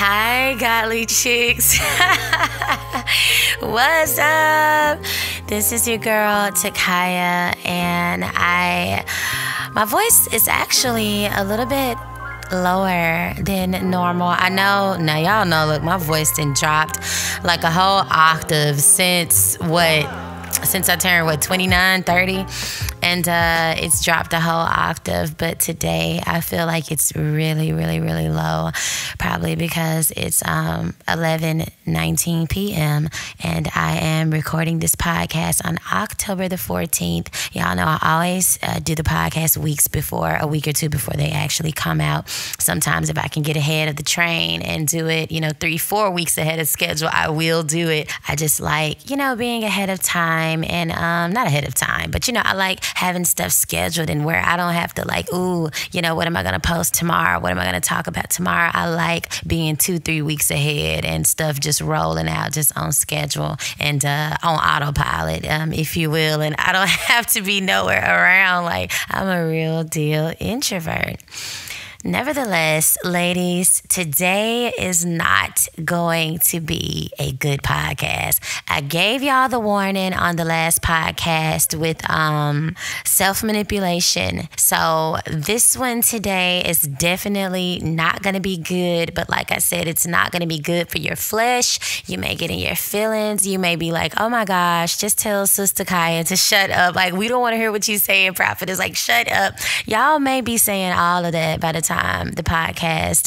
Hi, Godly Chicks. What's up? This is your girl, Takyah, and my voice is actually a little bit lower than normal. I know, now y'all know, look, my voice done dropped like a whole octave since I turned 29, 30, and it's dropped a whole octave. But today I feel like it's really, really, really low, probably because it's 11:19 p.m. and I am recording this podcast on October the 14th. Y'all know I always do the podcast a week or two before they actually come out. Sometimes if I can get ahead of the train and do it, 3-4 weeks ahead of schedule, I will do it. I just like, being ahead of time, and not ahead of time, but I like having stuff scheduled and where I don't have to what am I going to post tomorrow? What am I going to talk about tomorrow? I like being 2-3 weeks ahead and stuff just rolling out just on schedule and on autopilot, if you will. And I don't have to be nowhere around. Like, I'm a real deal introvert. Nevertheless, ladies, today is not going to be a good podcast. I gave y'all the warning on the last podcast with self-manipulation. So this one today is definitely not going to be good. But like I said, it's not going to be good for your flesh. You may get in your feelings. You may be like, oh my gosh, just tell Sister Kaya to shut up. Like, we don't want to hear what you're saying, Prophet. Is like, shut up. Y'all may be saying all of that by the time the podcast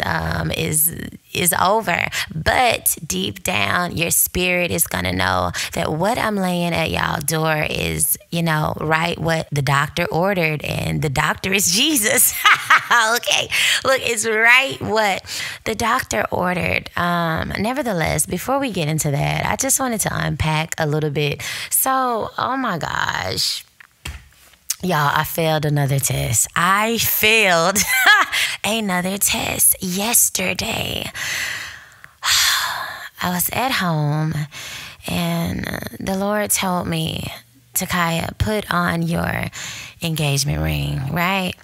is over, but deep down your spirit is gonna know that what I'm laying at y'all door is right what the doctor ordered, and the doctor is Jesus. Okay, look, it's right what the doctor ordered. Nevertheless, before we get into that, I just wanted to unpack a little bit. So, oh my gosh, y'all, I failed another test. I failed another test yesterday. I was at home and the Lord told me, Takyah, put on your engagement ring, right?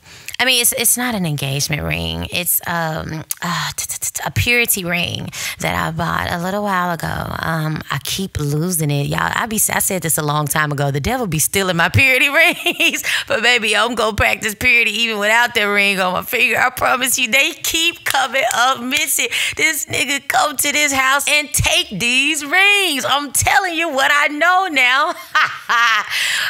I mean, it's not an engagement ring. It's a purity ring that I bought a little while ago. I keep losing it, y'all. I said this a long time ago. The devil be stealing my purity rings, but baby, I'm gonna practice purity even without that ring on my finger. I promise you, they keep coming up missing. This nigga come to this house and take these rings. I'm telling you what I know now.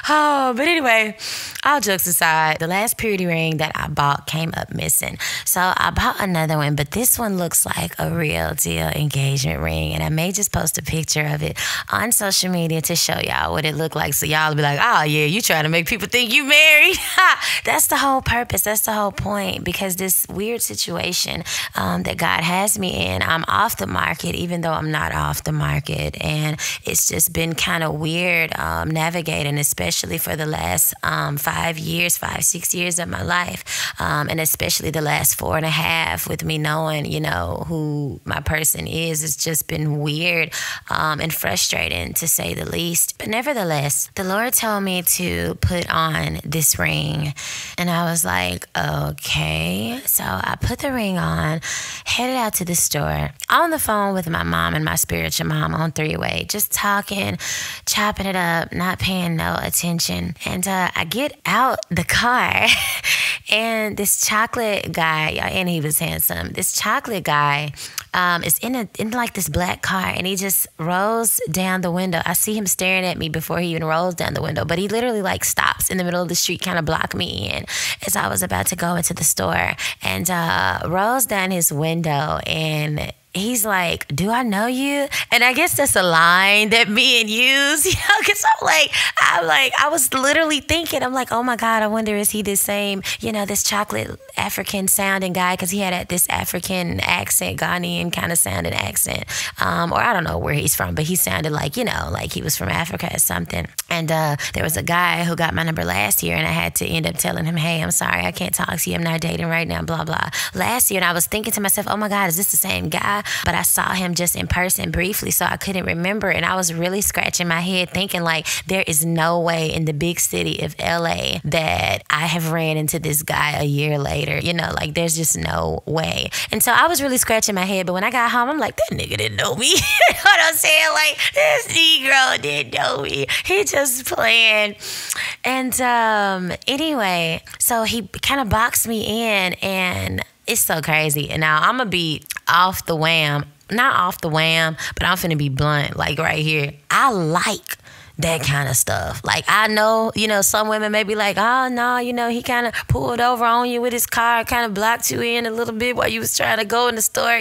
Oh, but anyway, all jokes aside, the last purity ring that I bought came up missing. So I bought another one, but this one looks like a real deal engagement ring. And I may just post a picture of it on social media to show y'all what it looked like. So y'all will be like, oh yeah, you trying to make people think you married. That's the whole purpose. That's the whole point. Because this weird situation that God has me in, I'm off the market, even though I'm not off the market. And it's just been kind of weird navigating, especially for the last 5-6 years of my life. And especially the last 4.5 with me knowing, who my person is. It's just been weird and frustrating, to say the least. But nevertheless, the Lord told me to put on this ring. And I was like, okay. So I put the ring on, headed out to the store, on the phone with my mom and my spiritual mom on 3-way, just talking, chopping it up, not paying no attention. And I get out the car and this chocolate guy, and he was handsome, this chocolate guy is in like this black car, and he just rolls down the window. I see him staring at me before he even rolls down the window, but he literally like stops in the middle of the street, kind of block me in as I was about to go into the store, and rolls down his window, and he's like, do I know you? And I guess that's a line that men use, because I was literally thinking, I'm like, oh my God, I wonder, is he the same, this chocolate African sounding guy? Because he had this African accent, Ghanaian kind of sounding accent. Or I don't know where he's from, but he sounded like, like he was from Africa or something. And there was a guy who got my number last year, and I had to end up telling him, hey, I'm sorry, I can't talk to you. I'm not dating right now, blah, blah. Last year, and I was thinking to myself, oh my God, is this the same guy? guy, but I saw him just in person briefly, so I couldn't remember. And I was really scratching my head thinking, like, there is no way in the big city of LA that I have ran into this guy a year later. Like, there's just no way. And so I was really scratching my head. But when I got home, I'm like, that nigga didn't know me. You know what I'm saying? Like, this Negro didn't know me. He just playing. And anyway, so he kind of boxed me in, and it's so crazy. And now I'm going to be off the wham. Not off the wham, but I'm finna be blunt, like right here. I like that kind of stuff. Like, I know, some women may be like, oh, no, he kind of pulled over on you with his car, kind of blocked you in a little bit while you was trying to go in the store,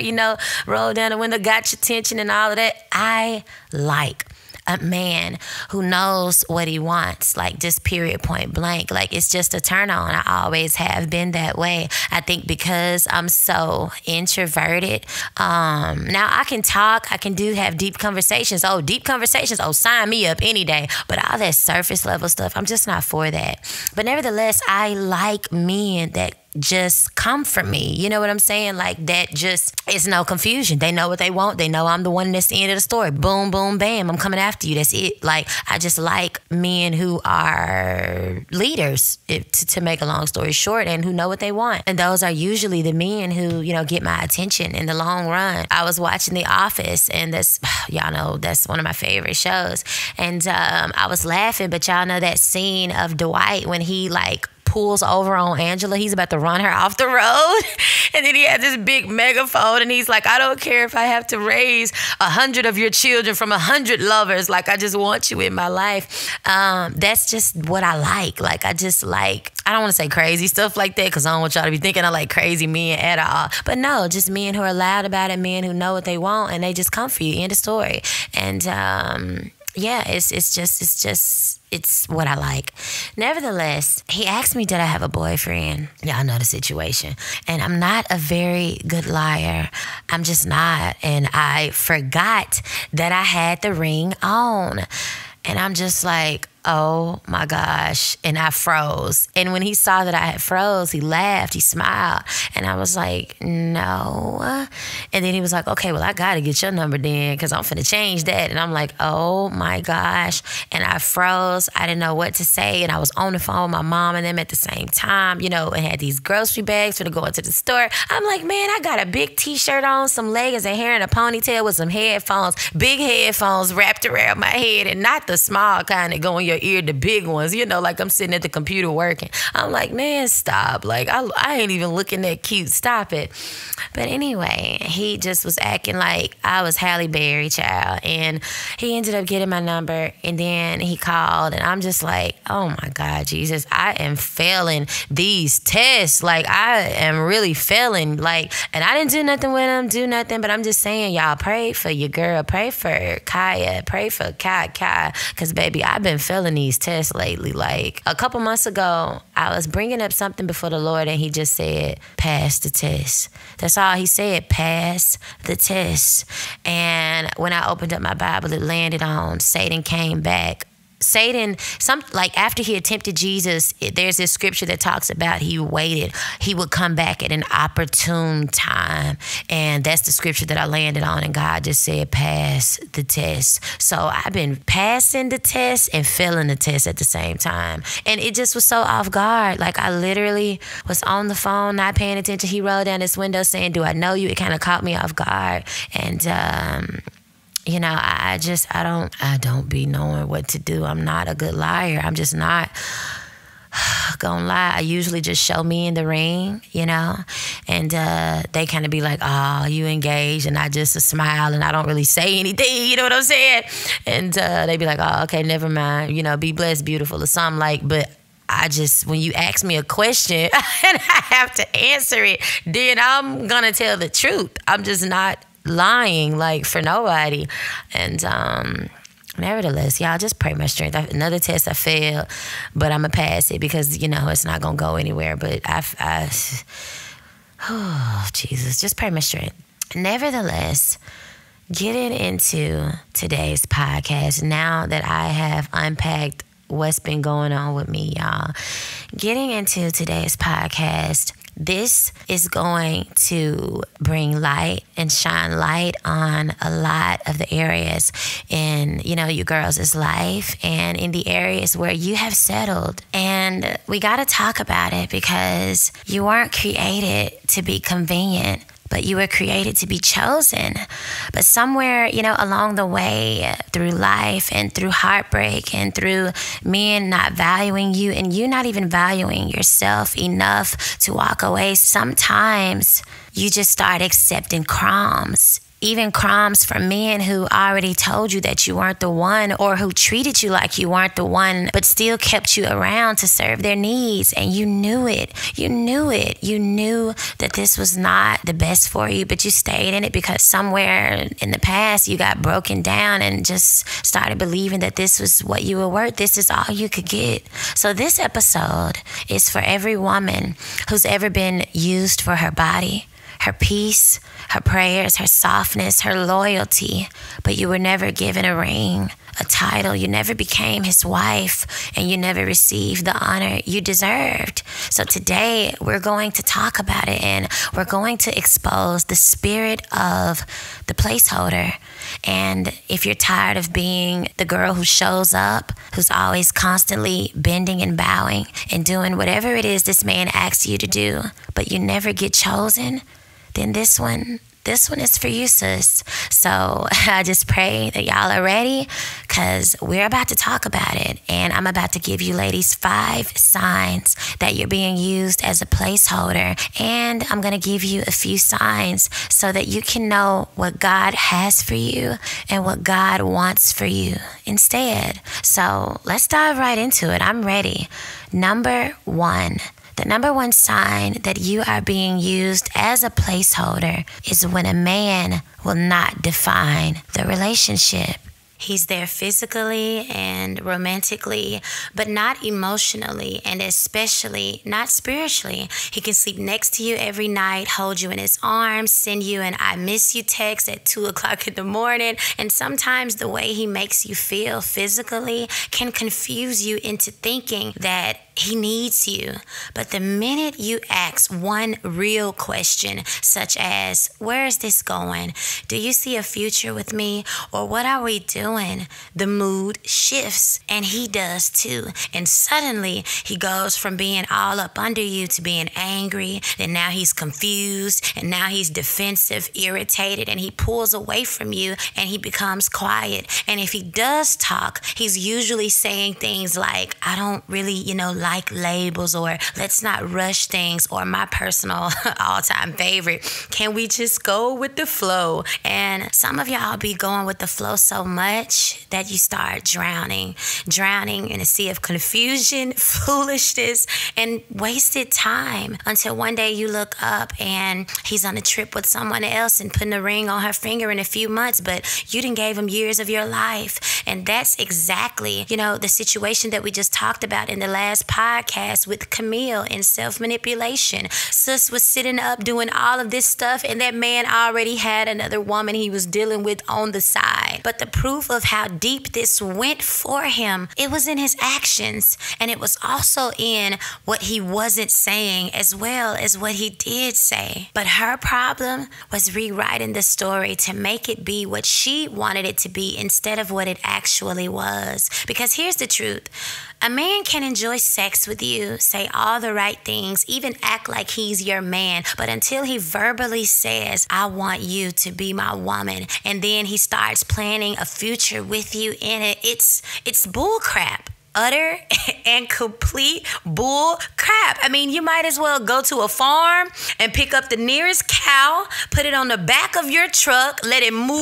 rolled down the window, got your attention and all of that. I like a man who knows what he wants, like, just period, point blank. Like, it's just a turn on. I always have been that way. I think because I'm so introverted. Now I can talk, I can have deep conversations. Deep conversations. Sign me up any day. But all that surface level stuff, I'm just not for that. But nevertheless, I like men that just come for me. You know what I'm saying? Like, that just is no confusion. They know what they want. They know I'm the one that's the end of the story. Boom, boom, bam. I'm coming after you. That's it. Like, I just like men who are leaders, to make a long story short, and who know what they want. And those are usually the men who, get my attention in the long run. I was watching The Office, and y'all know that's one of my favorite shows. And I was laughing, but y'all know that scene of Dwight when he, like, pulls over on Angela. He's about to run her off the road. And then he had this big megaphone, and he's like, I don't care if I have to raise 100 of your children from 100 lovers. Like, I just want you in my life. That's just what I like. Like, I just like, I don't want to say crazy stuff like that, because I don't want y'all to be thinking I like crazy men at all. But no, just men who are loud about it, men who know what they want, and they just come for you. End of story. And yeah, it's what I like. Nevertheless, he asked me, did I have a boyfriend? Y'all know the situation. And I'm not a very good liar. I'm just not. And I forgot that I had the ring on. And I'm just like, oh my gosh. And I froze. And when he saw that I had froze, he laughed, he smiled. And I was like, no. And then he was like, okay, well, I got to get your number then, because I'm finna change that. And I'm like, oh my gosh. And I froze. I didn't know what to say. And I was on the phone with my mom and them at the same time, and had these grocery bags for to go into the store. I'm like, man, I got a big t-shirt on, some leggings and hair and a ponytail with some headphones, big headphones wrapped around my head, and not the small kind that go in your ear, the big ones, like I'm sitting at the computer working. I'm like, man, stop. Like, I ain't even looking that cute. Stop it. But anyway, he just was acting like I was Halle Berry, child. And he ended up getting my number, and then he called, and I'm just like, oh my God, Jesus, I am failing these tests. Like, I am really failing. Like, and I didn't do nothing with him, but I'm just saying, y'all, pray for your girl. Pray for Takyah. Pray for Takyah. Because, baby, I've been failing these tests lately. Like, a couple months ago, I was bringing up something before the Lord, and he just said, pass the test. That's all he said, pass the test. And when I opened up my Bible, it landed on Satan came back. Satan, after he attempted Jesus, there's this scripture that talks about he waited. He would come back at an opportune time. And that's the scripture that I landed on. And God just said, pass the test. So I've been passing the test and failing the test at the same time. And it just was so off guard. Like, I literally was on the phone, not paying attention. He rolled down this window saying, do I know you? It kind of caught me off guard. And, I don't be knowing what to do. I'm not a good liar. I'm just not gonna lie. I usually just show me in the ring, and they kind of be like, oh, you engaged, and I just smile and I don't really say anything, you know what I'm saying? And they be like, oh, okay, never mind, be blessed, beautiful, or something like, but when you ask me a question and I have to answer it, then I'm gonna tell the truth. I'm just not lying, like, for nobody. And nevertheless, y'all, just pray my strength. Another test I failed, but I'm gonna pass it because it's not gonna go anywhere. But oh Jesus, just pray my strength. Nevertheless, getting into today's podcast, now that I have unpacked what's been going on with me, y'all, getting into today's podcast, this is going to bring light and shine light on a lot of the areas in, you girls' life and in the areas where you have settled. And we got to talk about it because you weren't created to be convenient, but you were created to be chosen. But somewhere, along the way, through life and through heartbreak and through men not valuing you and you not even valuing yourself enough to walk away, sometimes you just start accepting crumbs. Even crumbs from men who already told you that you weren't the one, or who treated you like you weren't the one, but still kept you around to serve their needs. And you knew it. You knew it. You knew that this was not the best for you, but you stayed in it because somewhere in the past you got broken down and just started believing that this was what you were worth. This is all you could get. So this episode is for every woman who's ever been used for her body, her peace, her prayers, her softness, her loyalty, but you were never given a ring, a title. You never became his wife, and you never received the honor you deserved. So today we're going to talk about it, and we're going to expose the spirit of the placeholder. And if you're tired of being the girl who shows up, who's always constantly bending and bowing and doing whatever it is this man asks you to do, but you never get chosen, then this one is for you, sis. So I just pray that y'all are ready, because we're about to talk about it. And I'm about to give you ladies 5 signs that you're being used as a placeholder. And I'm going to give you a few signs so that you can know what God has for you and what God wants for you instead. So let's dive right into it. I'm ready. Number 1. The number 1 sign that you are being used as a placeholder is when a man will not define the relationship. He's there physically and romantically, but not emotionally, and especially not spiritually. He can sleep next to you every night, hold you in his arms, send you an I miss you text at 2 o'clock in the morning. And sometimes the way he makes you feel physically can confuse you into thinking that he needs you. But the minute you ask one real question, such as, where is this going? Do you see a future with me? Or what are we doing? The mood shifts, and he does too. And suddenly he goes from being all up under you to being angry. And now he's confused, and now he's defensive, irritated, and he pulls away from you and he becomes quiet. And if he does talk, he's usually saying things like, I don't really, like labels, or let's not rush things, or my personal all-time favorite, can we just go with the flow? And some of y'all be going with the flow so much that you start drowning in a sea of confusion, foolishness, and wasted time, until one day you look up and he's on a trip with someone else and putting a ring on her finger in a few months, but you done gave him years of your life. And that's exactly, the situation that we just talked about in the last podcast with Camille and self-manipulation. Sis was sitting up doing all of this stuff, and that man already had another woman he was dealing with on the side. But the proof of how deep this went for him, it was in his actions, and it was also in what he wasn't saying as well as what he did say. But her problem was rewriting the story to make it be what she wanted it to be instead of what it actually was. Because here's the truth. A man can enjoy sex with you, say all the right things, even act like he's your man, but until he verbally says, I want you to be my woman, and then he starts planning a future with you in it, it's bull crap. Utter and complete bull crap. I mean, you might as well go to a farm and pick up the nearest cow, put it on the back of your truck, let it moo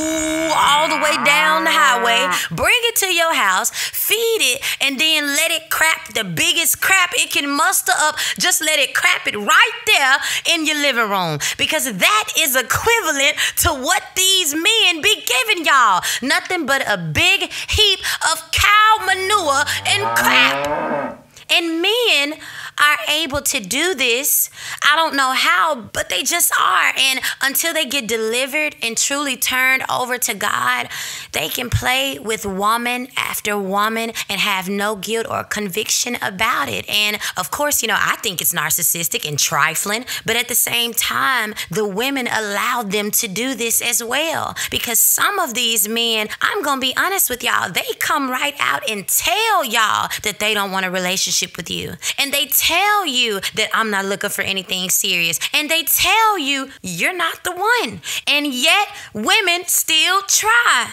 all the way down the highway, bring it to your house, feed it, and then let it crap the biggest crap it can muster up. Just let it crap it right there in your living room, because that is equivalent to what these men be giving y'all. Nothing but a big heap of cow manure and crap. And men are able to do this. I don't know how, but they just are. And until they get delivered and truly turned over to God, they can play with woman after woman and have no guilt or conviction about it. And of course, I think it's narcissistic and trifling, but at the same time, the women allowed them to do this as well. Because some of these men, I'm going to be honest with y'all, they come right out and tell y'all that they don't want a relationship with you. And they tell you that I'm not looking for anything serious. And they tell you you're not the one. And yet women still try.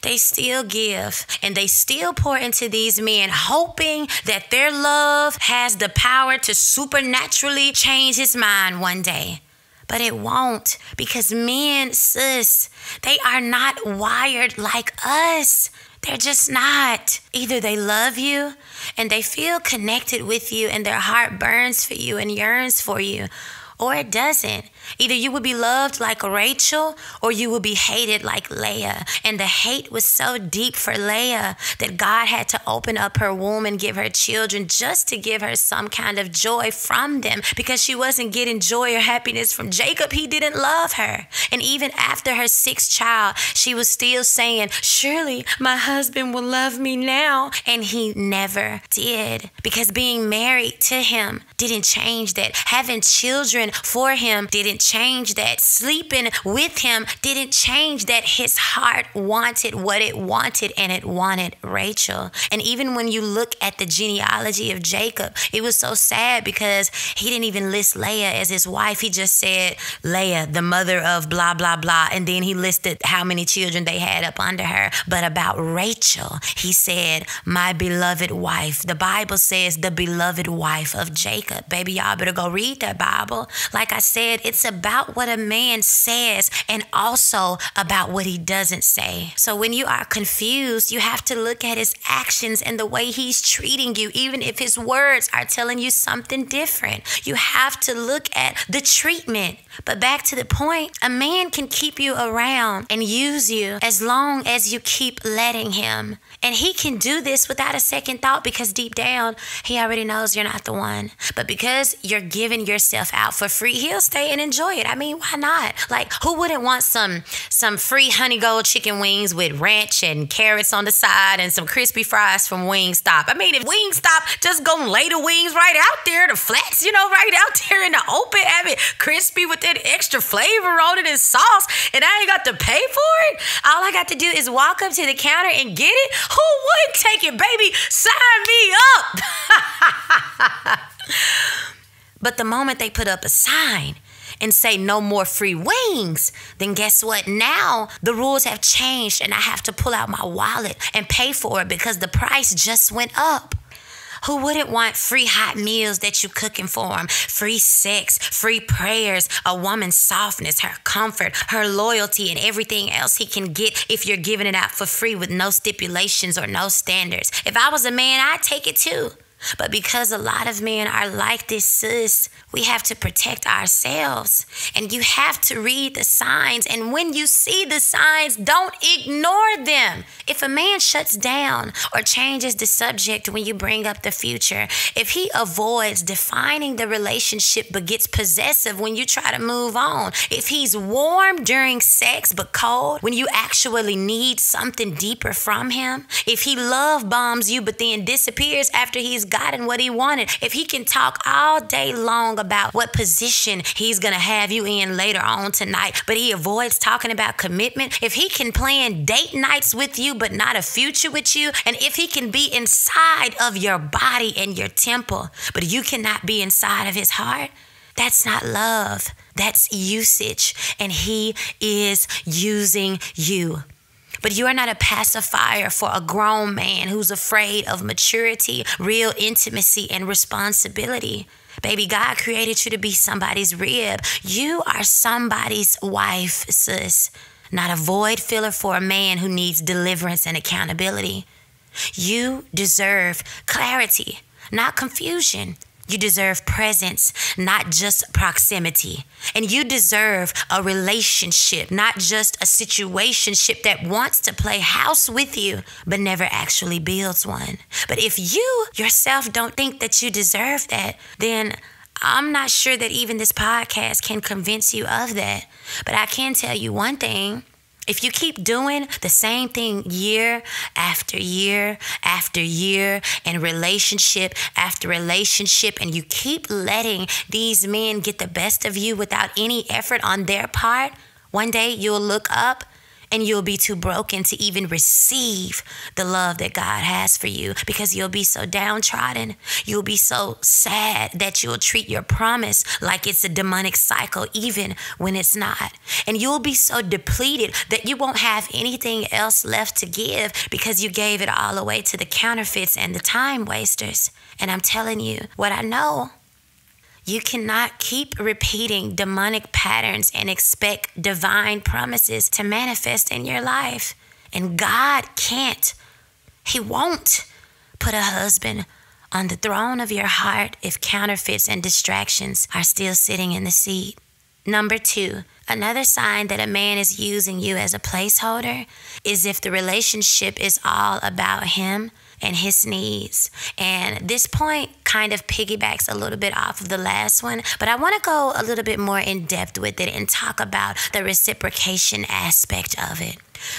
They still give and they still pour into these men, hoping that their love has the power to supernaturally change his mind one day. But it won't, because men, sis, they are not wired like us. They're just not. Either they love you and they feel connected with you and their heart burns for you and yearns for you, or it doesn't. Either you would be loved like Rachel or you would be hated like Leah. And the hate was so deep for Leah that God had to open up her womb and give her children just to give her some kind of joy from them, because she wasn't getting joy or happiness from Jacob. He didn't love her. And even after her sixth child, she was still saying, surely my husband will love me now. And he never did, because being married to him didn't change that. Having children for him didn't change that. Sleeping with him didn't change that. His heart wanted what it wanted, and it wanted Rachel. And even when you look at the genealogy of Jacob, it was so sad because he didn't even list Leah as his wife. He just said Leah, the mother of blah, blah, blah. And then he listed how many children they had up under her. But about Rachel, he said, my beloved wife. The Bible says the beloved wife of Jacob. Baby, y'all better go read that Bible. Like I said, it's about what a man says and also about what he doesn't say. So when you are confused, you have to look at his actions and the way he's treating you, even if his words are telling you something different. You have to look at the treatment. But back to the point, a man can keep you around and use you as long as you keep letting him. And he can do this without a second thought, because deep down, he already knows you're not the one. But because you're giving yourself out for free, he'll stay and enjoy it. I mean, why not? Like, who wouldn't want some free honey gold chicken wings with ranch and carrots on the side and some crispy fries from Wingstop? I mean, if Wingstop just gonna lay the wings right out there, the flats, right out there in the open, have it crispy with that extra flavor on it and sauce, and I ain't got to pay for it. All I got to do is walk up to the counter and get it. Who wouldn't take it, baby? Sign me up. But the moment they put up a sign and say no more free wings, then guess what? Now the rules have changed and I have to pull out my wallet and pay for it because the price just went up. Who wouldn't want free hot meals that you cooking for them? Free sex, free prayers, a woman's softness, her comfort, her loyalty, and everything else he can get if you're giving it out for free with no stipulations or no standards. If I was a man, I'd take it too. But because a lot of men are like this, sis, we have to protect ourselves. And you have to read the signs. And when you see the signs, don't ignore them. If a man shuts down or changes the subject when you bring up the future, if he avoids defining the relationship but gets possessive when you try to move on, if he's warm during sex but cold when you actually need something deeper from him, if he love bombs you but then disappears after he's gotten what he wanted, if he can talk all day long about what position he's going to have you in later on tonight, but he avoids talking about commitment, if he can plan date nights with you but not a future with you, and if he can be inside of your body and your temple, but you cannot be inside of his heart, that's not love. That's usage, and he is using you. But you are not a pacifier for a grown man who's afraid of maturity, real intimacy, and responsibility. Baby, God created you to be somebody's rib. You are somebody's wife, sis. Not a void filler for a man who needs deliverance and accountability. You deserve clarity, not confusion. You deserve presence, not just proximity. And you deserve a relationship, not just a situationship that wants to play house with you, but never actually builds one. But if you yourself don't think that you deserve that, then I'm not sure that even this podcast can convince you of that. But I can tell you one thing. If you keep doing the same thing year after year after year and relationship after relationship, and you keep letting these men get the best of you without any effort on their part, one day you'll look up and you'll be too broken to even receive the love that God has for you, because you'll be so downtrodden. You'll be so sad that you'll treat your promise like it's a demonic cycle, even when it's not. And you'll be so depleted that you won't have anything else left to give because you gave it all away to the counterfeits and the time wasters. And I'm telling you what I know. You cannot keep repeating demonic patterns and expect divine promises to manifest in your life. And God can't. He won't put a husband on the throne of your heart if counterfeits and distractions are still sitting in the seat. Number 2, another sign that a man is using you as a placeholder is if the relationship is all about him and his needs. And this point kind of piggybacks a little bit off of the last one, but I want to go a little bit more in depth with it and talk about the reciprocation aspect of it.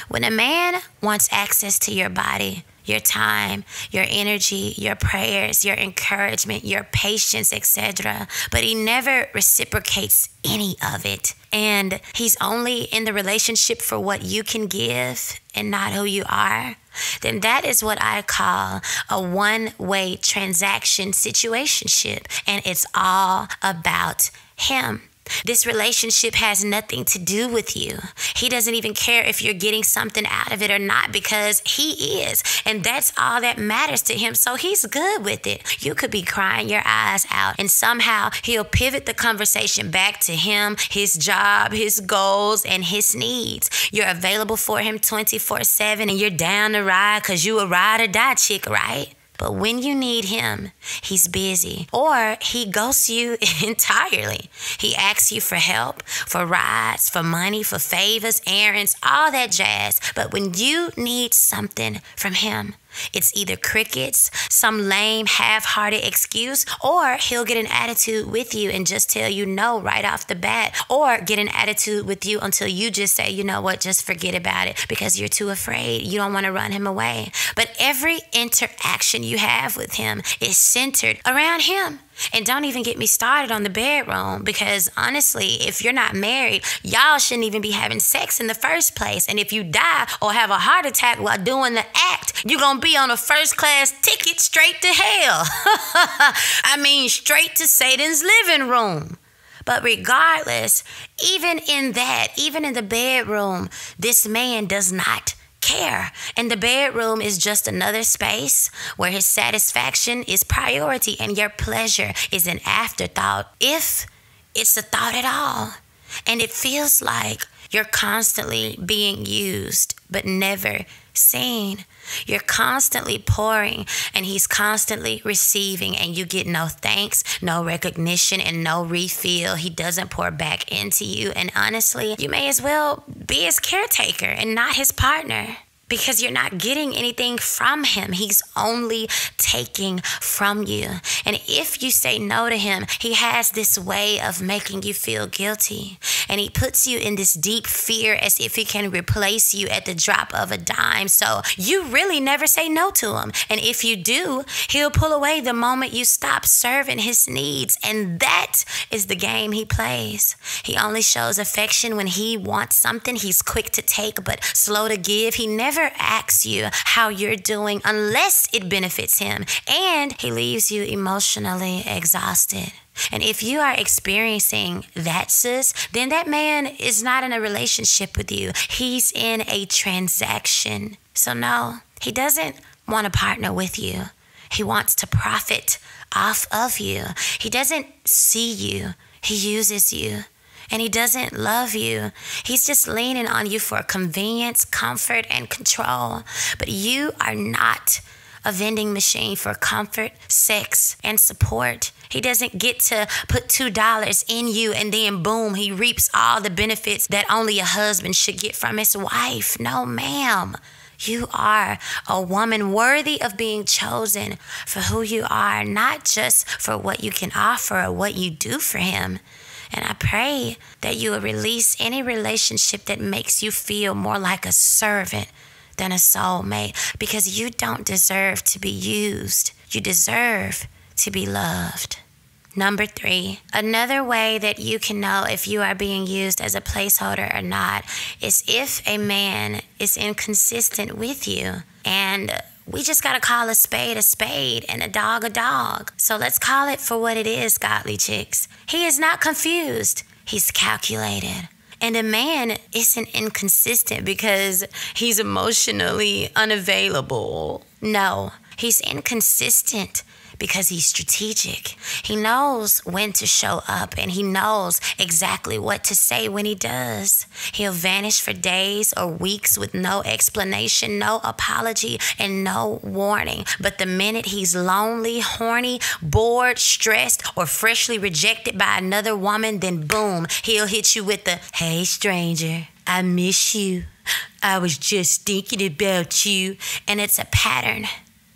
When a man wants access to your body, your time, your energy, your prayers, your encouragement, your patience, etc., but he never reciprocates any of it, and he's only in the relationship for what you can give and not who you are, then that is what I call a one-way transaction situationship, and it's all about him. This relationship has nothing to do with you. He doesn't even care if you're getting something out of it or not, because he is. And that's all that matters to him. So he's good with it. You could be crying your eyes out, and somehow he'll pivot the conversation back to him, his job, his goals, and his needs. You're available for him 24/7, and you're down to ride because you a ride or die chick, right? But when you need him, he's busy, or he ghosts you entirely. He asks you for help, for rides, for money, for favors, errands, all that jazz. But when you need something from him, it's either crickets, some lame, half-hearted excuse, or he'll get an attitude with you and just tell you no right off the bat, or get an attitude with you until you just say, you know what, just forget about it, because you're too afraid. You don't want to run him away. But every interaction you have with him is centered around him. And don't even get me started on the bedroom, because honestly, if you're not married, y'all shouldn't even be having sex in the first place. And if you die or have a heart attack while doing the act, you're going to be on a first-class ticket straight to hell. I mean, straight to Satan's living room. But regardless, even in that, even in the bedroom, this man does not care. And the bedroom is just another space where his satisfaction is priority and your pleasure is an afterthought, if it's a thought at all. And it feels like you're constantly being used but never seen. You're constantly pouring and he's constantly receiving, and you get no thanks, no recognition, and no refill. He doesn't pour back into you. And honestly, you may as well be his caretaker and not his partner, because you're not getting anything from him. He's only taking from you. And if you say no to him, he has this way of making you feel guilty. And he puts you in this deep fear as if he can replace you at the drop of a dime. So you really never say no to him. And if you do, he'll pull away the moment you stop serving his needs. And that is the game he plays. He only shows affection when he wants something. He's quick to take but slow to give. He never asks you how you're doing unless it benefits him, and he leaves you emotionally exhausted. And if you are experiencing that, sis, then that man is not in a relationship with you. He's in a transaction. So no, he doesn't want to partner with you. He wants to profit off of you. He doesn't see you. He uses you. And he doesn't love you. He's just leaning on you for convenience, comfort, and control. But you are not a vending machine for comfort, sex, and support. He doesn't get to put $2 in you and then boom, he reaps all the benefits that only a husband should get from his wife. No, ma'am. You are a woman worthy of being chosen for who you are, not just for what you can offer or what you do for him. And I pray that you will release any relationship that makes you feel more like a servant than a soulmate, because you don't deserve to be used. You deserve to be loved. Number 3, another way that you can know if you are being used as a placeholder or not is if a man is inconsistent with you. And we just got to call a spade and a dog. So let's call it for what it is, godly chicks. He is not confused. He's calculated. And a man isn't inconsistent because he's emotionally unavailable. No, he's inconsistent because he's strategic. He knows when to show up and he knows exactly what to say when he does. He'll vanish for days or weeks with no explanation, no apology, and no warning. But the minute he's lonely, horny, bored, stressed, or freshly rejected by another woman, then boom, he'll hit you with the, "Hey stranger, I miss you. I was just thinking about you." And it's a pattern.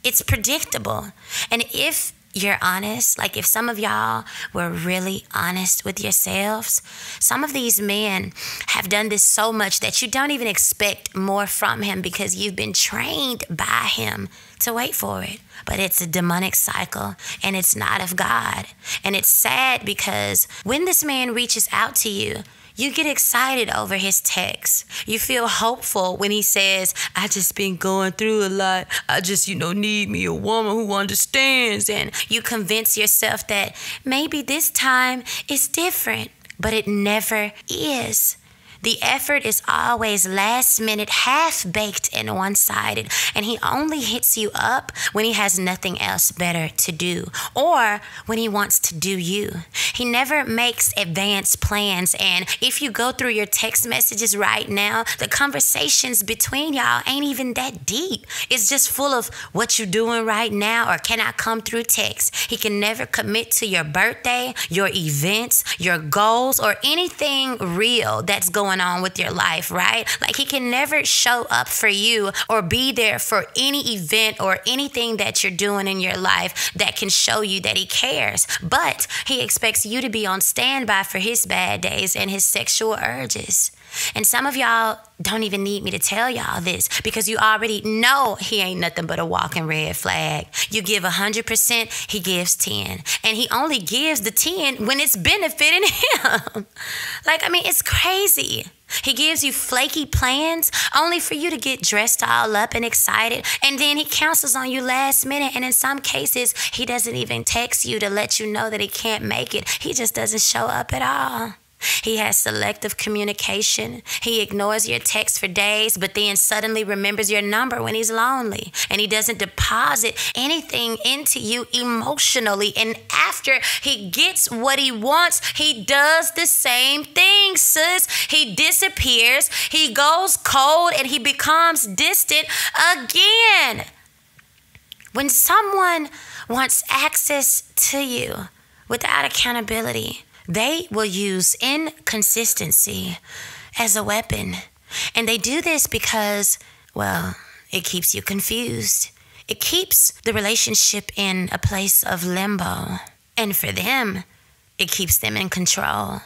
It's predictable. And if you're honest, like if some of y'all were really honest with yourselves, some of these men have done this so much that you don't even expect more from him because you've been trained by him to wait for it. But it's a demonic cycle and it's not of God. And it's sad because when this man reaches out to you, you get excited over his texts. You feel hopeful when he says, "I just been going through a lot. I just, need me a woman who understands." And you convince yourself that maybe this time it's different, but it never is. The effort is always last minute, half-baked and one-sided, and he only hits you up when he has nothing else better to do or when he wants to do you. He never makes advanced plans, and if you go through your text messages right now, the conversations between y'all ain't even that deep. It's just full of what you doing right now or can I come through text. He can never commit to your birthday, your events, your goals, or anything real that's going on with your life, right? Like he can never show up for you or be there for any event or anything that you're doing in your life that can show you that he cares. But he expects you to be on standby for his bad days and his sexual urges. And some of y'all don't even need me to tell y'all this because you already know he ain't nothing but a walking red flag. You give 100%, he gives 10. And he only gives the 10 when it's benefiting him. It's crazy. He gives you flaky plans only for you to get dressed all up and excited. And then he cancels on you last minute. And in some cases, he doesn't even text you to let you know that he can't make it. He just doesn't show up at all. He has selective communication. He ignores your texts for days, but then suddenly remembers your number when he's lonely. And he doesn't deposit anything into you emotionally. And after he gets what he wants, he does the same thing, sis. He disappears, he goes cold, and he becomes distant again. When someone wants access to you without accountability, they will use inconsistency as a weapon. And they do this because, it keeps you confused. It keeps the relationship in a place of limbo. And for them, it keeps them in control.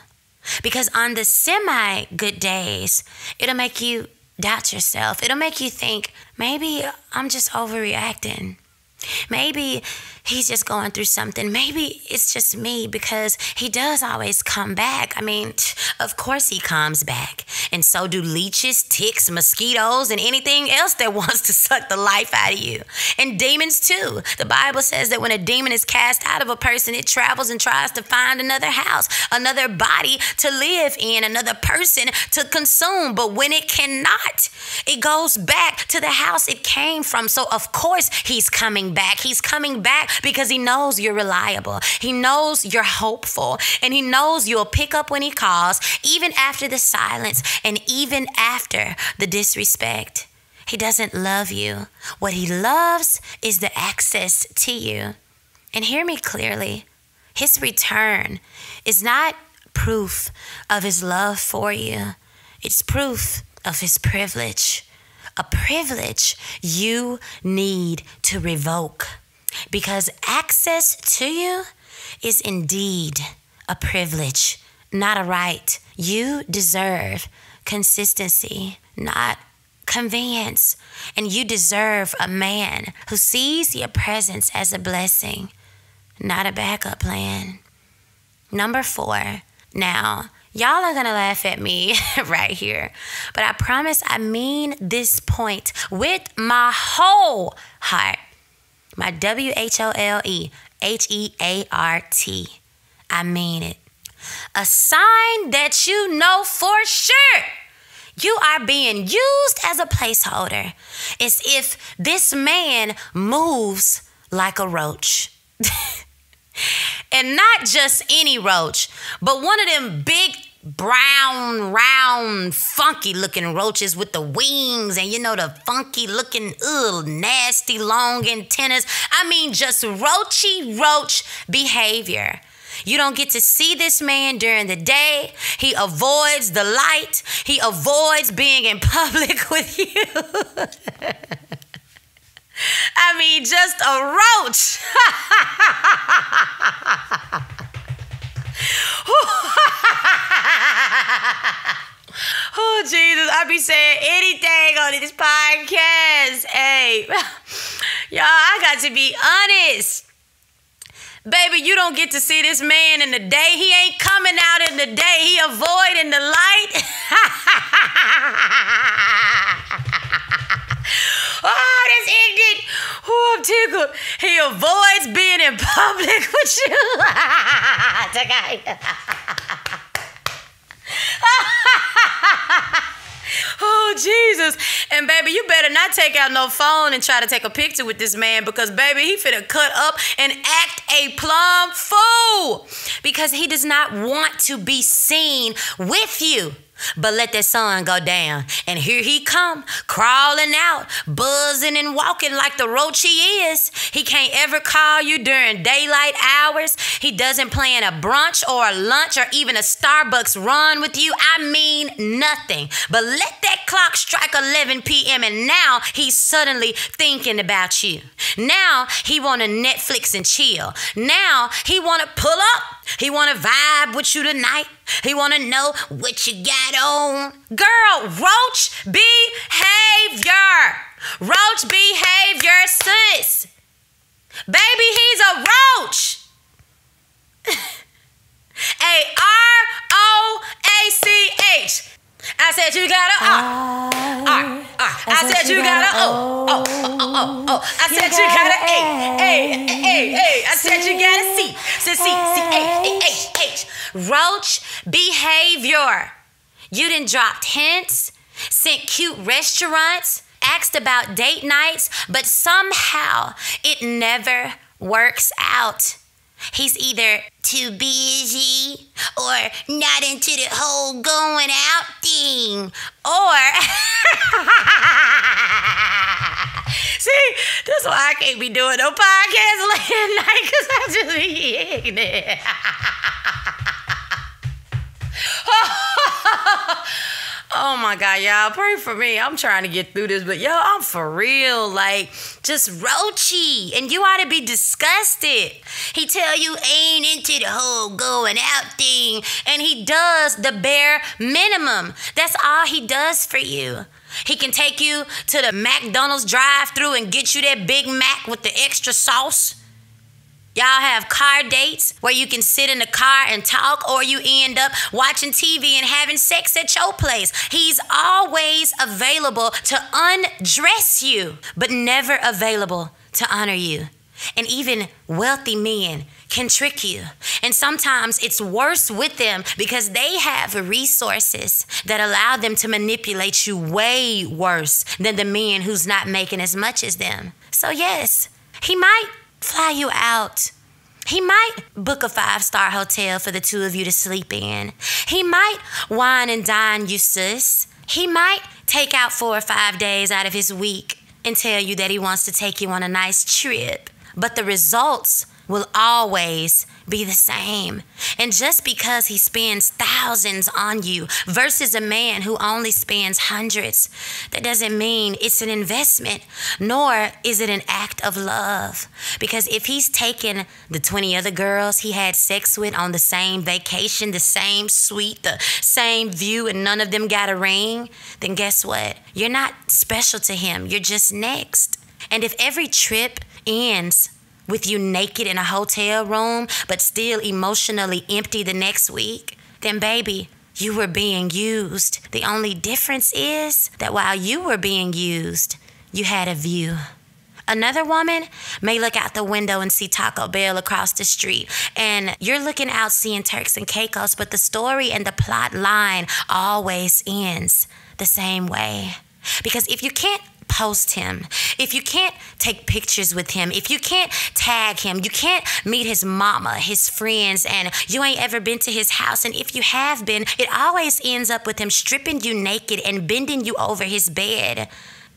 Because on the semi-good days, it'll make you doubt yourself. It'll make you think, maybe I'm just overreacting. Maybe he's just going through something. Maybe it's just me because he does always come back. Of course he comes back. And so do leeches, ticks, mosquitoes, and anything else that wants to suck the life out of you. And demons too. The Bible says that when a demon is cast out of a person, it travels and tries to find another house, another body to live in, another person to consume. But when it cannot, it goes back to the house it came from. So of course he's coming back. He's coming back because he knows you're reliable. He knows you're hopeful. And he knows you'll pick up when he calls, even after the silence and even after the disrespect. He doesn't love you. What he loves is the access to you. And hear me clearly. His return is not proof of his love for you. It's proof of his privilege. A privilege you need to revoke. Because access to you is indeed a privilege, not a right. You deserve consistency, not convenience. And you deserve a man who sees your presence as a blessing, not a backup plan. Number 4. Now, y'all are going to laugh at me right here, but I promise I mean this point with my whole heart. My WHOLEHEART. I mean it. A sign that you know for sure you are being used as a placeholder is if this man moves like a roach. And not just any roach, but one of them big, brown, round, funky looking roaches with the wings and the funky looking, nasty long antennas. I mean, just roachy roach behavior. You don't get to see this man during the day. He avoids the light. He avoids being in public with you. I mean, just a roach. Oh, Jesus, I be saying anything on this podcast. Hey, y'all, I got to be honest. Baby, you don't get to see this man in the day. He ain't coming out in the day. He avoiding the light. Oh, that's ignorant. Oh, I'm tickled. He avoids being in public with you. Oh, Jesus. And baby, you better not take out no phone and try to take a picture with this man, because baby, he finna cut up and act a plumb fool because he does not want to be seen with you. But let that sun go down, and here he come, crawling out, buzzing and walking like the roach he is. He can't ever call you during daylight hours. He doesn't plan a brunch or a lunch or even a Starbucks run with you. I mean nothing. But let that clock strike 11 p.m. and now he's suddenly thinking about you. Now he want to Netflix and chill. Now he want to pull up. He want to vibe with you tonight. He want to know what you got on. Girl, roach behavior. Roach behavior, sis. Baby, he's a roach. A-R-O-A-C-H. I said you got a R. I said you got a O. I said you got a A. I said you got a C. C-C-C-H. Roach behavior. You done dropped hints, sent cute restaurants, asked about date nights, but somehow it never works out. He's either too busy or not into the whole going out thing, or see, that's why I can't be doing no podcast late at night, because I just be ignorant. Oh my God, y'all, pray for me. I'm trying to get through this, but yo, I'm for real, like, just roachy, and you ought to be disgusted. He tell you ain't into the whole going out thing, and he does the bare minimum. That's all he does for you. He can take you to the McDonald's drive-thru and get you that Big Mac with the extra sauce. Y'all have car dates where you can sit in the car and talk, or you end up watching TV and having sex at your place. He's always available to undress you, but never available to honor you. And even wealthy men can trick you. And sometimes it's worse with them because they have resources that allow them to manipulate you way worse than the men who's not making as much as them. So yes, he might fly you out. He might book a 5-star hotel for the two of you to sleep in. He might wine and dine you, sis. He might take out 4 or 5 days out of his week and tell you that he wants to take you on a nice trip. But the results will always be the same. And just because he spends thousands on you versus a man who only spends hundreds, that doesn't mean it's an investment, nor is it an act of love. Because if he's taken the 20 other girls he had sex with on the same vacation, the same suite, the same view, and none of them got a ring, then guess what? You're not special to him. You're just next. And if every trip ends with you naked in a hotel room, but still emotionally empty the next week, then baby, you were being used. The only difference is that while you were being used, you had a view. Another woman may look out the window and see Taco Bell across the street, and you're looking out seeing Turks and Caicos, but the story and the plot line always ends the same way. Because if you can't post him, if you can't take pictures with him, if you can't tag him, you can't meet his mama, his friends, and you ain't ever been to his house, and if you have been, it always ends up with him stripping you naked and bending you over his bed,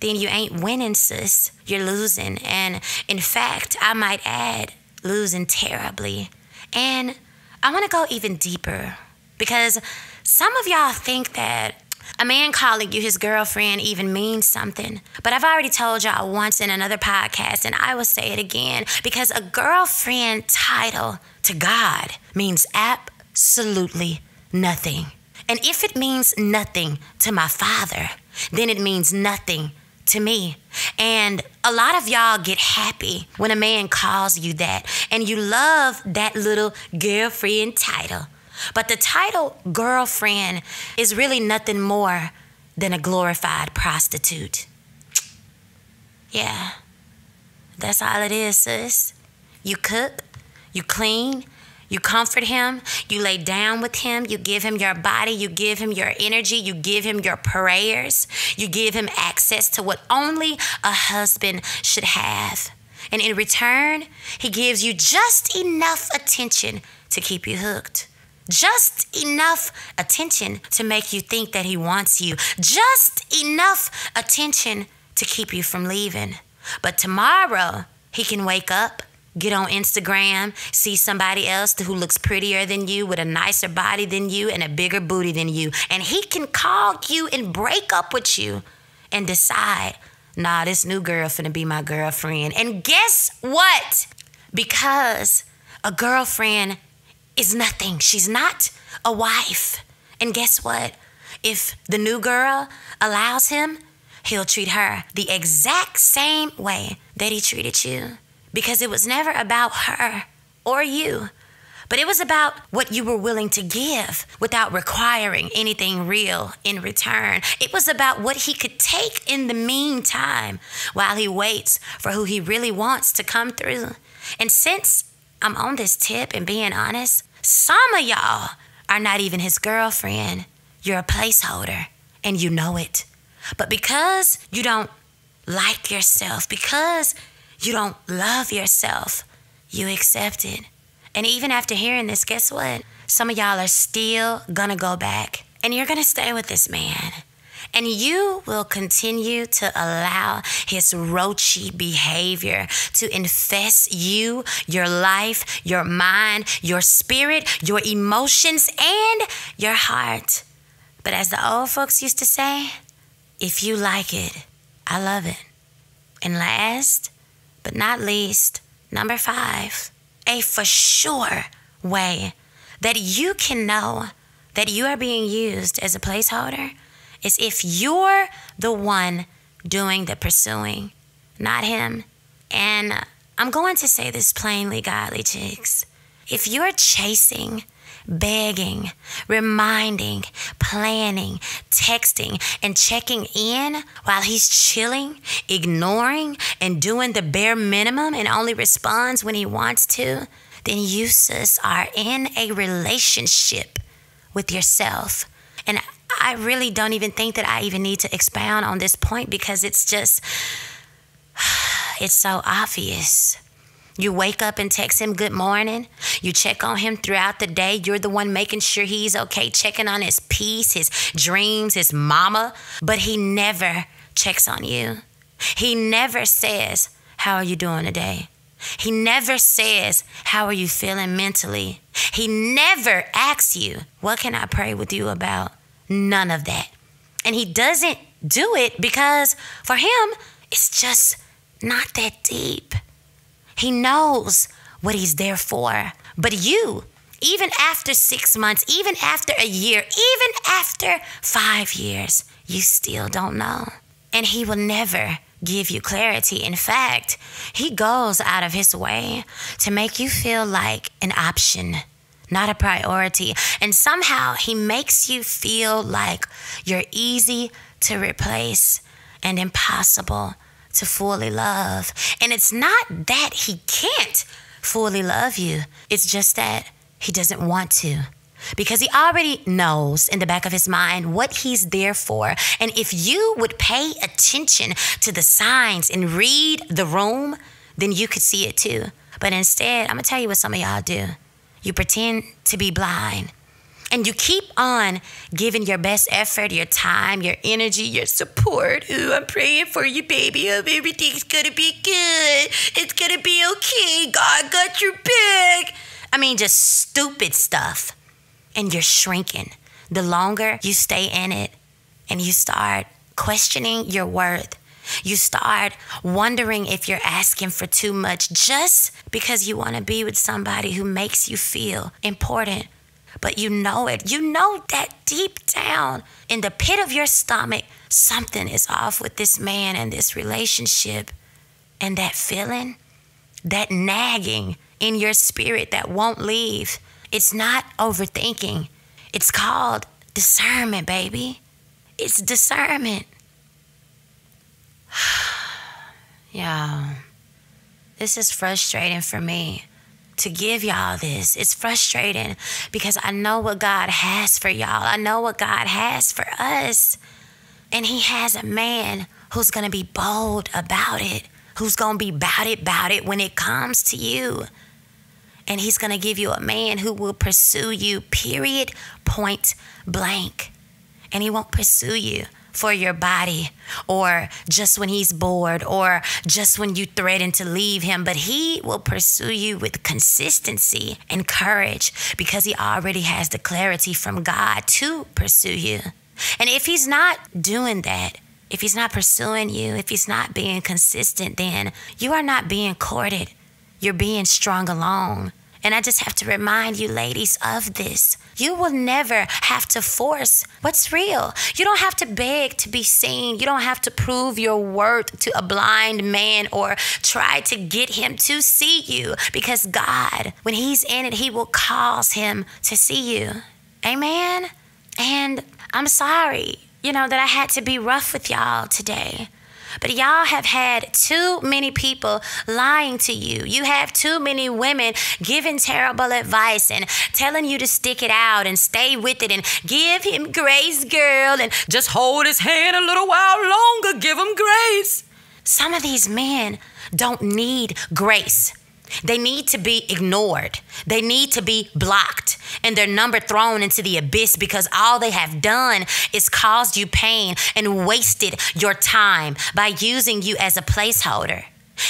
then you ain't winning, sis. You're losing. And in fact, I might add, losing terribly. And I want to go even deeper, because some of y'all think that a man calling you his girlfriend even means something. But I've already told y'all once in another podcast, and I will say it again, because a girlfriend title to God means absolutely nothing. And if it means nothing to my Father, then it means nothing to me. And a lot of y'all get happy when a man calls you that, and you love that little girlfriend title. But the title girlfriend is really nothing more than a glorified prostitute. Yeah, that's all it is, sis. You cook, you clean, you comfort him, you lay down with him, you give him your body, you give him your energy, you give him your prayers, you give him access to what only a husband should have. And in return, he gives you just enough attention to keep you hooked. Just enough attention to make you think that he wants you. Just enough attention to keep you from leaving. But tomorrow, he can wake up, get on Instagram, see somebody else who looks prettier than you, with a nicer body than you, and a bigger booty than you. And he can call you and break up with you and decide, nah, this new girl finna be my girlfriend. And guess what? Because a girlfriend is nothing. She's not a wife. And guess what? If the new girl allows him, he'll treat her the exact same way that he treated you. Because it was never about her or you, but it was about what you were willing to give without requiring anything real in return. It was about what he could take in the meantime while he waits for who he really wants to come through. And since I'm on this tip and being honest, some of y'all are not even his girlfriend. You're a placeholder, and you know it. But because you don't like yourself, because you don't love yourself, you accept it. And even after hearing this, guess what? Some of y'all are still gonna go back, and you're gonna stay with this man. And you will continue to allow his roachy behavior to infest you, your life, your mind, your spirit, your emotions, and your heart. But as the old folks used to say, if you like it, I love it. And last but not least, number 5, a for sure way that you can know that you are being used as a placeholder is if you're the one doing the pursuing, not him. And I'm going to say this plainly, godly chicks. If you're chasing, begging, reminding, planning, texting, and checking in while he's chilling, ignoring, and doing the bare minimum and only responds when he wants to, then you, sis, are in a relationship with yourself. And I really don't even think that I even need to expound on this point, because it's so obvious. You wake up and text him good morning. You check on him throughout the day. You're the one making sure he's okay, checking on his peace, his dreams, his mama. But he never checks on you. He never says, how are you doing today? He never says, how are you feeling mentally? He never asks you, what can I pray with you about? None of that. And he doesn't do it because for him, it's just not that deep. He knows what he's there for. But you, even after 6 months, even after a year, even after 5 years, you still don't know. And he will never give you clarity. In fact, he goes out of his way to make you feel like an option, not a priority. And somehow he makes you feel like you're easy to replace and impossible to fully love. And it's not that he can't fully love you. It's just that he doesn't want to. Because he already knows in the back of his mind what he's there for. And if you would pay attention to the signs and read the room, then you could see it too. But instead, I'm going to tell you what some of y'all do. You pretend to be blind. And you keep on giving your best effort, your time, your energy, your support. Ooh, I'm praying for you, baby. Everything's going to be good. It's going to be okay. God got your back. I mean, just stupid stuff. And you're shrinking. The longer you stay in it and you start questioning your worth, you start wondering if you're asking for too much just because you want to be with somebody who makes you feel important. But you know it. You know that deep down in the pit of your stomach, something is off with this man and this relationship. And that feeling, that nagging in your spirit that won't leave, it's not overthinking. It's called discernment, baby. It's discernment. Y'all, this is frustrating for me to give y'all this. It's frustrating because I know what God has for y'all. I know what God has for us. And he has a man who's going to be bold about it, who's going to be about it when it comes to you. And he's going to give you a man who will pursue you, period, point blank. And he won't pursue you for your body or just when he's bored or just when you threaten to leave him. But he will pursue you with consistency and courage because he already has the clarity from God to pursue you. And if he's not doing that, if he's not pursuing you, if he's not being consistent, then you are not being courted. You're being strung along. And I just have to remind you, ladies, of this. You will never have to force what's real. You don't have to beg to be seen. You don't have to prove your worth to a blind man or try to get him to see you. Because God, when he's in it, he will cause him to see you. Amen? And I'm sorry, that I had to be rough with y'all today. But y'all have had too many people lying to you. You have too many women giving terrible advice and telling you to stick it out and stay with it and give him grace, girl, and just hold his hand a little while longer. Give him grace. Some of these men don't need grace. They need to be ignored. They need to be blocked and their number thrown into the abyss because all they have done is caused you pain and wasted your time by using you as a placeholder.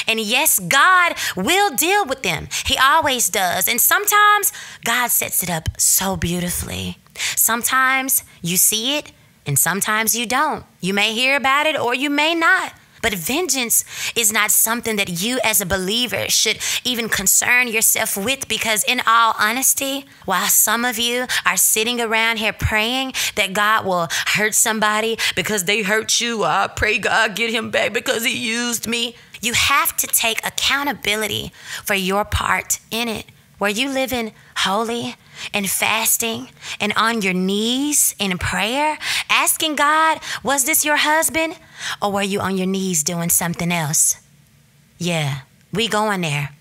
And yes, God will deal with them. He always does. And sometimes God sets it up so beautifully. Sometimes you see it and sometimes you don't. You may hear about it or you may not. But vengeance is not something that you as a believer should even concern yourself with because in all honesty, while some of you are sitting around here praying that God will hurt somebody because they hurt you, I pray God get him back because he used me. You have to take accountability for your part in it. Were you living holy and fasting and on your knees in prayer, asking God, was this your husband? Or were you on your knees doing something else? Yeah, we going there.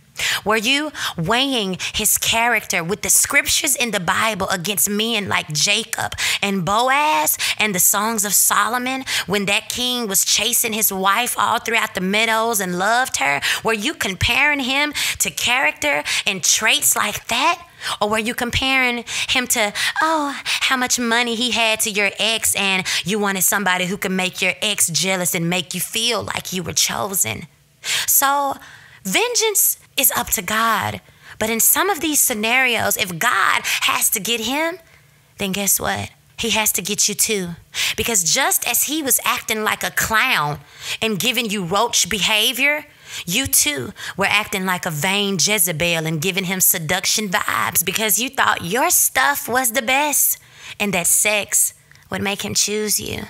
Were you weighing his character with the scriptures in the Bible against men like Jacob and Boaz and the songs of Solomon when that king was chasing his wife all throughout the meadows and loved her? Were you comparing him to character and traits like that? Or were you comparing him to, how much money he had to your ex, and you wanted somebody who could make your ex jealous and make you feel like you were chosen? So vengeance is up to God. But in some of these scenarios, if God has to get him, then guess what? He has to get you too. Because just as he was acting like a clown and giving you roach behavior, you too were acting like a vain Jezebel and giving him seduction vibes because you thought your stuff was the best and that sex would make him choose you.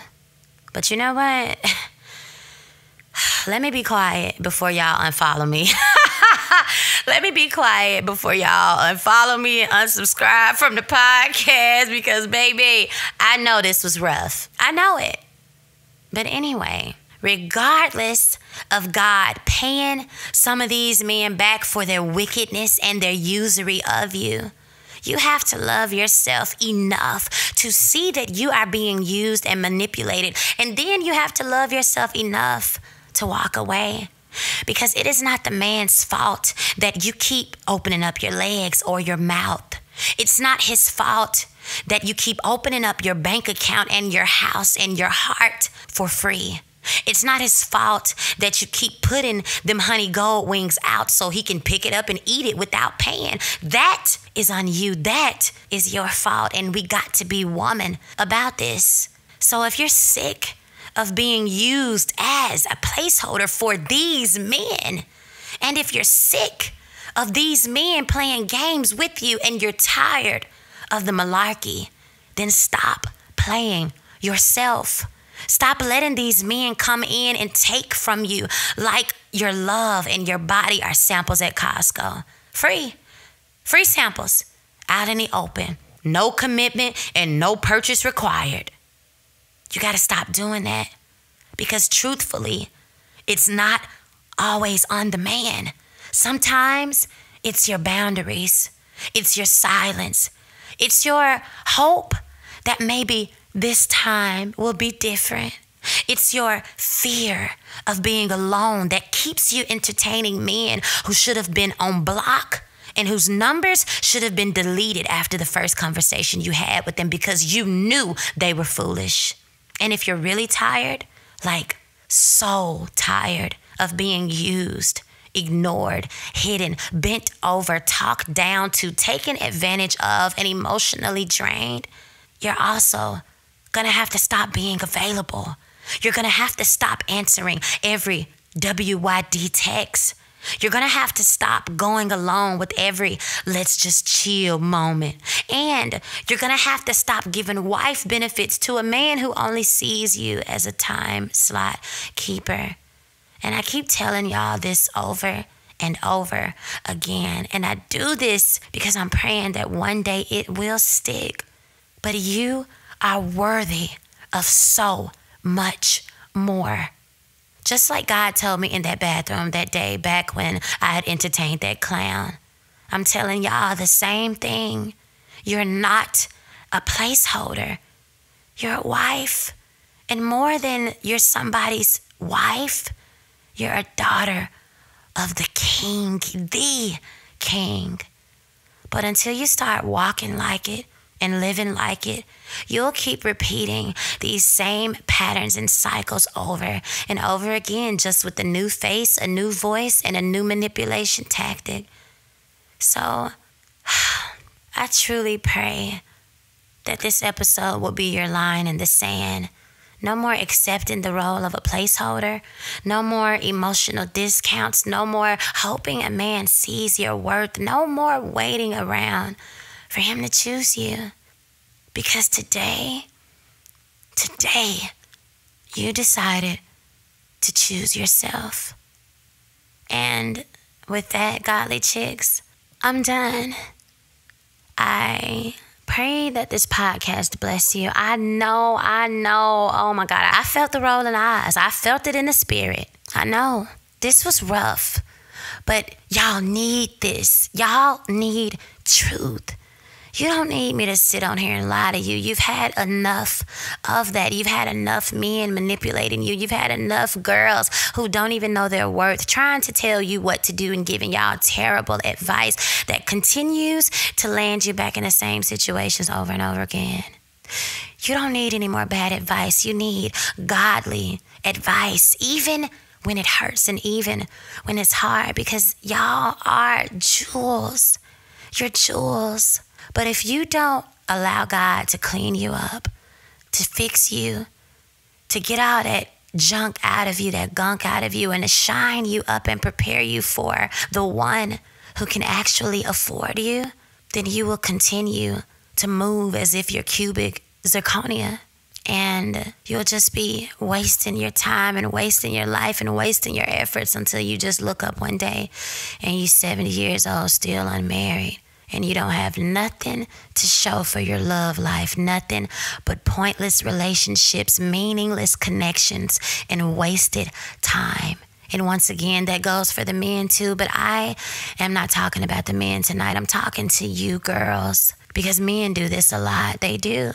But you know what? Let me be quiet before y'all unfollow me. Let me be quiet before y'all unfollow me and unsubscribe from the podcast because, baby, I know this was rough. I know it. But anyway, regardless of God paying some of these men back for their wickedness and their usury of you, you have to love yourself enough to see that you are being used and manipulated. And then you have to love yourself enough to walk away. Because it is not the man's fault that you keep opening up your legs or your mouth. It's not his fault that you keep opening up your bank account and your house and your heart for free. It's not his fault that you keep putting them honey gold wings out so he can pick it up and eat it without paying. That is on you. That is your fault. And we got to be woman about this. So if you're sick of being used as a placeholder for these men, and if you're sick of these men playing games with you and you're tired of the malarkey, then stop playing yourself. Stop letting these men come in and take from you like your love and your body are samples at Costco. Free samples out in the open. No commitment and no purchase required. You got to stop doing that because truthfully, it's not always on the man. Sometimes it's your boundaries. It's your silence. It's your hope that maybe this time will be different. It's your fear of being alone that keeps you entertaining men who should have been on block and whose numbers should have been deleted after the first conversation you had with them because you knew they were foolish. And if you're really tired, like so tired of being used, ignored, hidden, bent over, talked down to, taken advantage of, and emotionally drained, you're also going to have to stop being available. You're going to have to stop answering every WYD text. You're going to have to stop going along with every let's just chill moment. And you're going to have to stop giving wife benefits to a man who only sees you as a time slot keeper. And I keep telling y'all this over and over again. And I do this because I'm praying that one day it will stick. But you are worthy of so much more. Just like God told me in that bathroom that day back when I had entertained that clown. I'm telling y'all the same thing. You're not a placeholder. You're a wife. And more than you're somebody's wife, you're a daughter of the King, the King. But until you start walking like it and living like it, you'll keep repeating these same patterns and cycles over and over again, just with a new face, a new voice, and a new manipulation tactic. So I truly pray that this episode will be your line in the sand. No more accepting the role of a placeholder. No more emotional discounts. No more hoping a man sees your worth. No more waiting around for him to choose you. Because today, you decided to choose yourself. And with that, Godly Chicks, I'm done. I pray that this podcast bless you. I know. Oh my God, I felt the rolling eyes. I felt it in the spirit. I know. This was rough. But y'all need this. Y'all need truth. You don't need me to sit on here and lie to you. You've had enough of that. You've had enough men manipulating you. You've had enough girls who don't even know their worth trying to tell you what to do and giving y'all terrible advice that continues to land you back in the same situations over and over again. You don't need any more bad advice. You need godly advice, even when it hurts and even when it's hard, because y'all are jewels. You're jewels. But if you don't allow God to clean you up, to fix you, to get all that junk out of you, that gunk out of you, and to shine you up and prepare you for the one who can actually afford you, then you will continue to move as if you're cubic zirconia. And you'll just be wasting your time and wasting your life and wasting your efforts until you just look up one day and you're 70 years old, still unmarried. And you don't have nothing to show for your love life, nothing but pointless relationships, meaningless connections, and wasted time. And once again, that goes for the men too, but I am not talking about the men tonight. I'm talking to you girls, because men do this a lot. They do.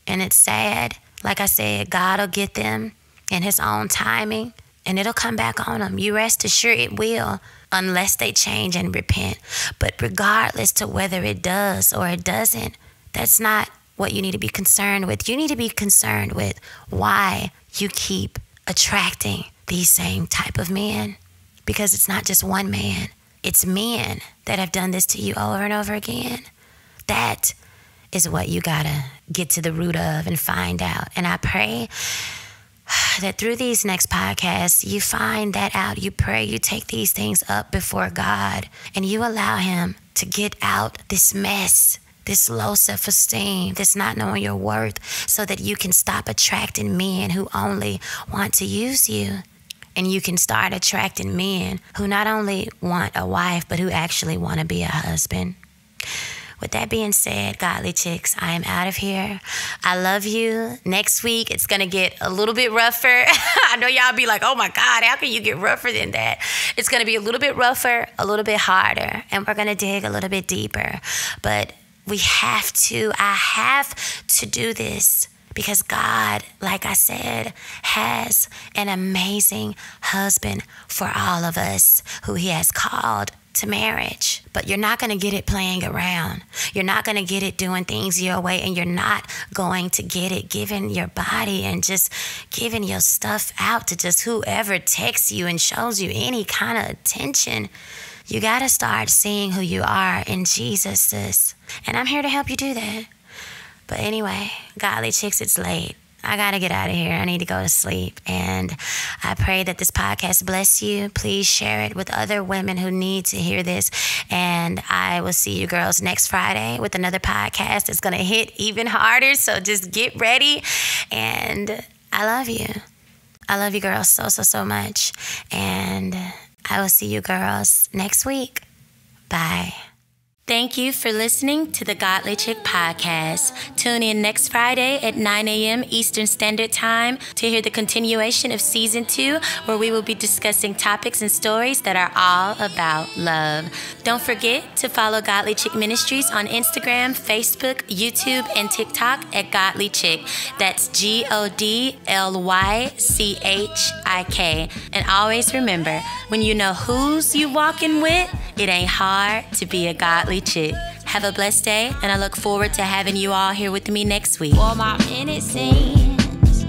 And it's sad. Like I said, God will get them in his own timing, and it'll come back on them. You rest assured it will, unless they change and repent. But regardless to whether it does or it doesn't, that's not what you need to be concerned with. You need to be concerned with why you keep attracting these same type of men. Because it's not just one man. It's men that have done this to you over and over again. That is what you gotta get to the root of and find out. And I pray that through these next podcasts, you find that out. You pray, you take these things up before God, and you allow him to get out this mess, this low self-esteem, this not knowing your worth, so that you can stop attracting men who only want to use you. And you can start attracting men who not only want a wife, but who actually want to be a husband. With that being said, Godly Chicks, I am out of here. I love you. Next week, it's going to get a little bit rougher. I know y'all be like, oh my God, how can you get rougher than that? It's going to be a little bit rougher, a little bit harder, and we're going to dig a little bit deeper. But I have to do this, because God, like I said, has an amazing husband for all of us who he has called to marriage. But you're not going to get it playing around. You're not going to get it doing things your way, and you're not going to get it giving your body and just giving your stuff out to just whoever texts you and shows you any kind of attention. You got to start seeing who you are in Jesus, sis. And I'm here to help you do that. But anyway, Godly Chicks, it's late. I got to get out of here. I need to go to sleep. And I pray that this podcast bless you. Please share it with other women who need to hear this. And I will see you girls next Friday with another podcast. It's going to hit even harder. So just get ready. And I love you. I love you girls so much. And I will see you girls next week. Bye. Thank you for listening to the Godly Chik Podcast. Tune in next Friday at 9 a.m. Eastern Standard Time to hear the continuation of Season 2, where we will be discussing topics and stories that are all about love. Don't forget to follow Godly Chik Ministries on Instagram, Facebook, YouTube, and TikTok at Godly Chik. That's GODLYCHIK. And always remember, when you know who's you walking with, it ain't hard to be a godly chick. Have a blessed day, and I look forward to having you all here with me next week. For my innocence,